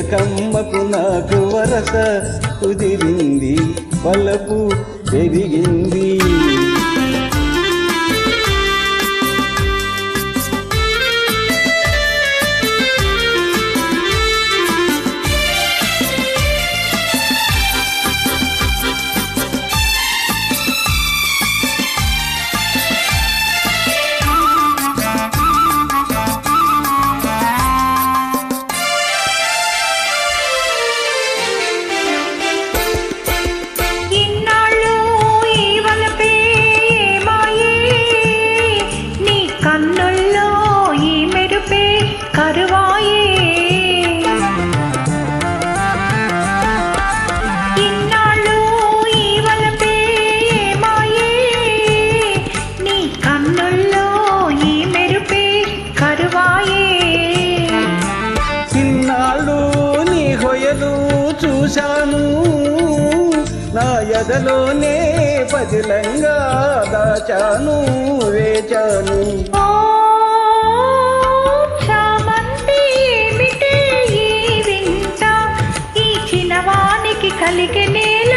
చిలకమ్మకు నాకు వరస కుదిరింది, వలపు పెరిగింది. చూశాను నా ఎదలోనే పదిలంగా దాచాను, వేచాను. ఈ చిన్నవానికి కలిగే నేల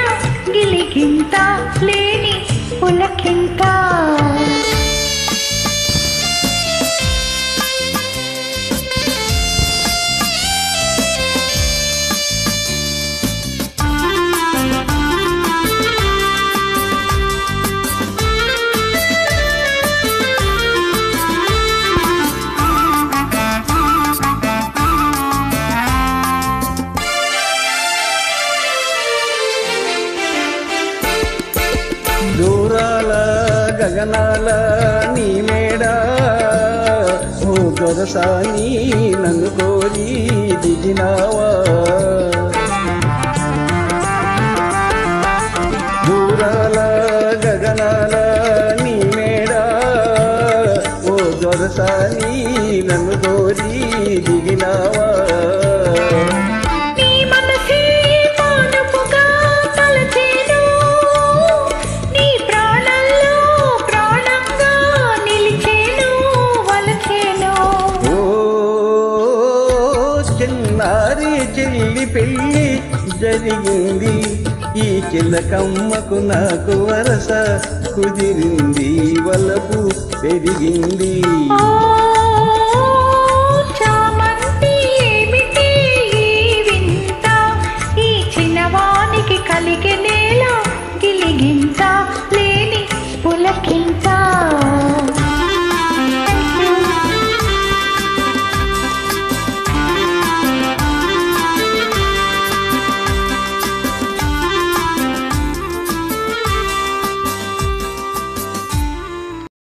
గిలిగింత లేని పులకింత. దూరాల గగనాల నీ మేడా ఓ దొరసాని నన్ను కోరి దిగినావా. దూరాల గగనాల నీ మేడా ఓ దొరసాని నన్ను కోరి దిగినావా. చిన్నారి చెల్లి పెళ్ళి జరిగింది, ఈ చిలకమ్మకు నాకు వరస కుదిరింది, వలపు పెరిగింది.